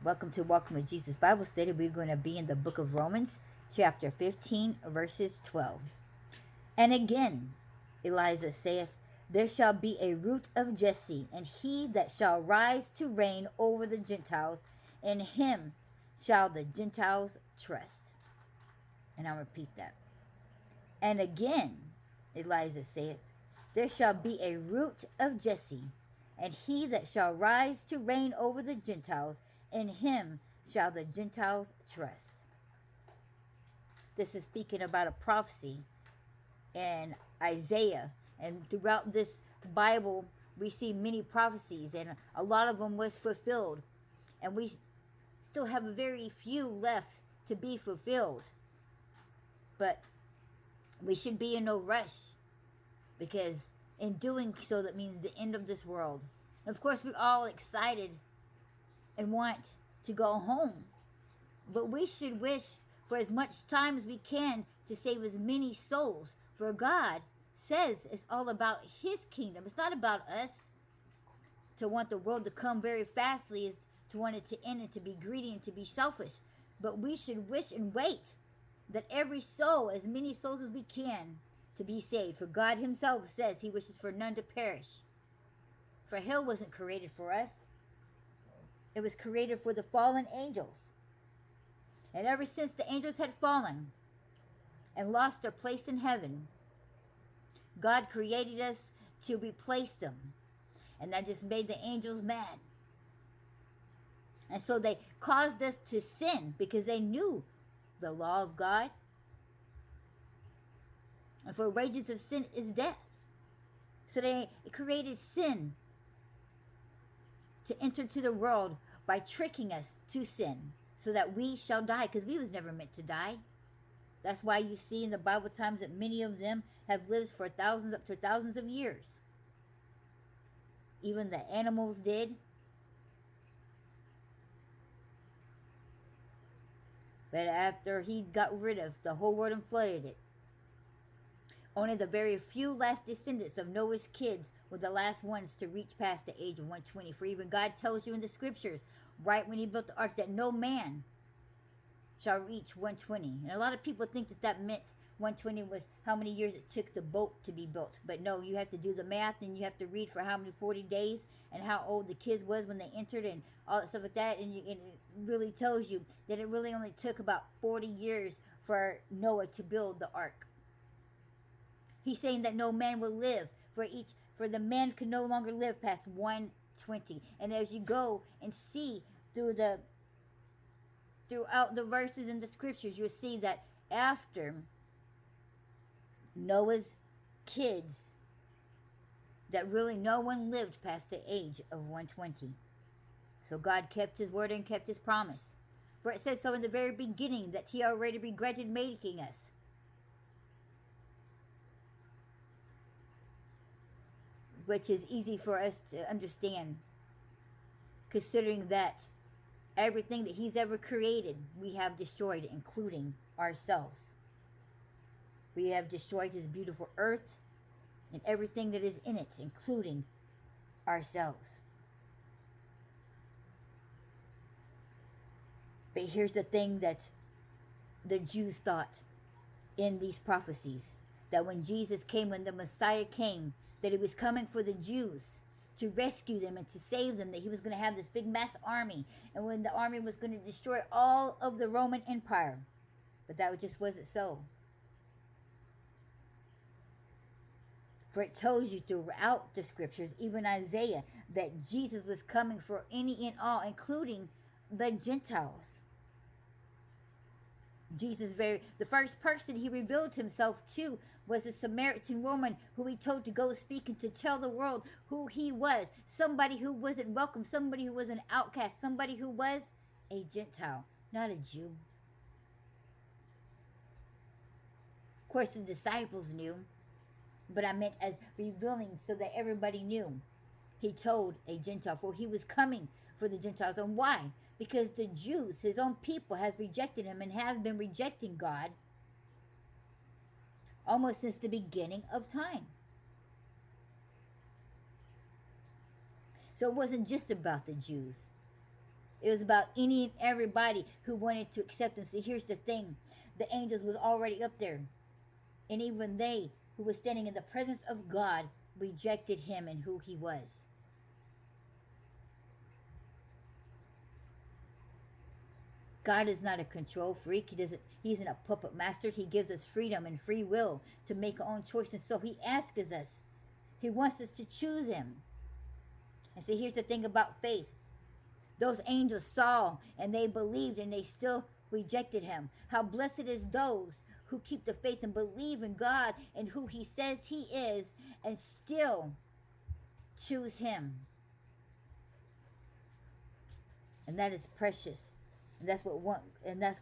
Welcome to Walking with Jesus Bible Study. We're going to be in the book of Romans, chapter 15, verses 12. And again, Elijah saith, there shall be a root of Jesse, and he that shall rise to reign over the Gentiles, in him shall the Gentiles trust. And I'll repeat that. And again, Elijah saith, there shall be a root of Jesse, and he that shall rise to reign over the Gentiles, in him shall the Gentiles trust. This is speaking about a prophecy in Isaiah. And throughout this Bible, we see many prophecies, and a lot of them was fulfilled. And we still have a very few left to be fulfilled. But we should be in no rush, because in doing so, that means the end of this world. And of course, we're all excited and want to go home, but we should wish for as much time as we can to save as many souls, for God says it's all about his kingdom. It's not about us. To want the world to come very fastly is to want it to end and to be greedy and to be selfish. But we should wish and wait that every soul, as many souls as we can, to be saved. For God himself says he wishes for none to perish. For hell wasn't created for us. It was created for the fallen angels. And ever since the angels had fallen and lost their place in heaven, God created us to replace them. And that just made the angels mad. And so they caused us to sin because they knew the law of God. And for wages of sin is death. So they created sin to enter to the world by tricking us to sin, so that we shall die, because we was never meant to die. That's why you see in the Bible times that many of them have lived for thousands, up to thousands of years. Even the animals did. But after he got rid of the whole world and flooded it, only the very few last descendants of Noah's kids were the last ones to reach past the age of 120. For even God tells you in the scriptures, right when he built the ark, that no man shall reach 120. And a lot of people think that that meant 120 was how many years it took the boat to be built. But no, you have to do the math, and you have to read for how many 40 days and how old the kids was when they entered and all that stuff like that. And it really tells you that it really only took about 40 years for Noah to build the ark. He's saying that no man will live, for the man could no longer live past 120. And as you go and see throughout the verses in the scriptures, you'll see that after Noah's kids, that really no one lived past the age of 120. So God kept his word and kept his promise. For it says so in the very beginning that he already regretted making us. Which is easy for us to understand, considering that everything that he's ever created, we have destroyed, including ourselves. We have destroyed his beautiful earth and everything that is in it, including ourselves. But here's the thing that the Jews thought in these prophecies, that when Jesus came, when the Messiah came, that he was coming for the Jews to rescue them and to save them, that he was going to have this big mass army, and when the army was going to destroy all of the Roman Empire. But that just wasn't so. For it tells you throughout the scriptures, even Isaiah, that Jesus was coming for any and all, including the Gentiles. Jesus, the first person he revealed himself to was a Samaritan woman who he told to go speak and to tell the world who he was. Somebody who wasn't welcome, somebody who was an outcast, somebody who was a Gentile, not a Jew. Of course, the disciples knew, but I meant as revealing so that everybody knew. He told a Gentile, for he was coming for the Gentiles. And why? Because the Jews, his own people, has rejected him and have been rejecting God almost since the beginning of time. So it wasn't just about the Jews. It was about any and everybody who wanted to accept him. See, here's the thing. The angels was already up there. And even they who was standing in the presence of God rejected him and who he was. God is not a control freak. He isn't a puppet master. He gives us freedom and free will to make our own choices. So he asks us. He wants us to choose him. And see, here's the thing about faith. Those angels saw and they believed and they still rejected him. How blessed is those who keep the faith and believe in God and who he says he is and still choose him. And that is precious. And that's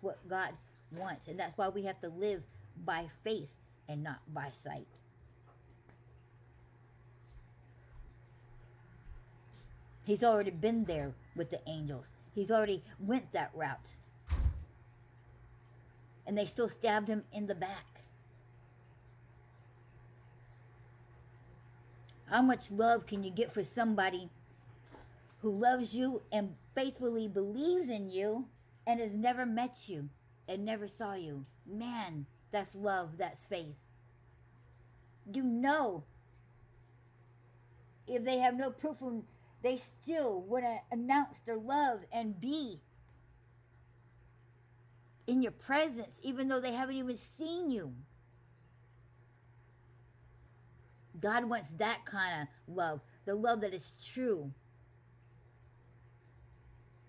what God wants. And that's why we have to live by faith and not by sight. He's already been there with the angels. He's already went that route. And they still stabbed him in the back. How much love can you get for somebody who loves you and faithfully believes in you and has never met you and never saw you? Man, that's love, that's faith. You know, if they have no proof, they still want to announce their love and be in your presence, even though they haven't even seen you. God wants that kind of love, the love that is true,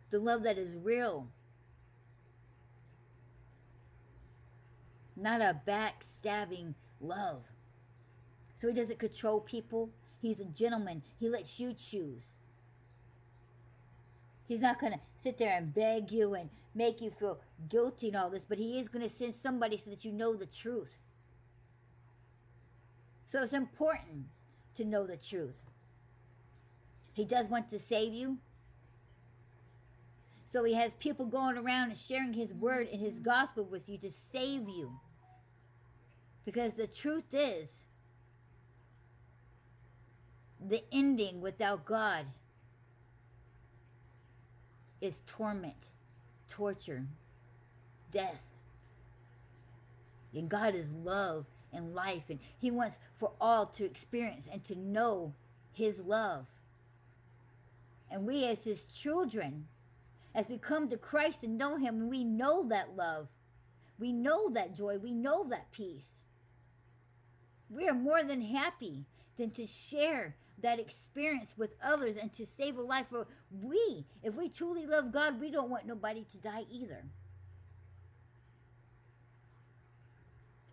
the love that is real, not a backstabbing love. So he doesn't control people. He's a gentleman. He lets you choose. He's not going to sit there and beg you and make you feel guilty and all this, but he is going to send somebody so that you know the truth. So it's important to know the truth. He does want to save you. So he has people going around and sharing his word and his gospel with you to save you. Because the truth is, the ending without God is torment, torture, death. And God is love and life, and he wants for all to experience and to know his love. And we as his children, as we come to Christ and know him, we know that love, we know that joy, we know that peace. We are more than happy than to share that experience with others and to save a life. For if we truly love God, we don't want nobody to die either.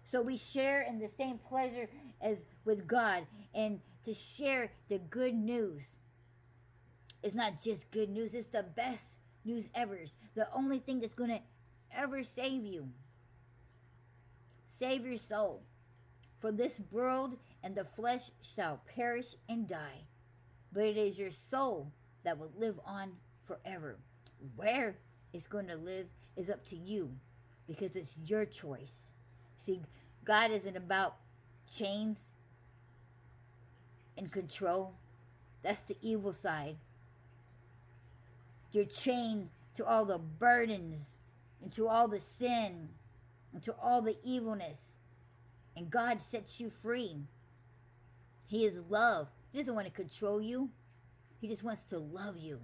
So we share in the same pleasure as with God, and to share the good news. It's not just good news, it's the best news ever. It's the only thing that's going to ever save you. Save your soul. For this world and the flesh shall perish and die, but it is your soul that will live on forever. Where it's going to live is up to you, because it's your choice. See, God isn't about chains and control. That's the evil side. You're chained to all the burdens and to all the sin and to all the evilness. And God sets you free. He is love. He doesn't want to control you. He just wants to love you.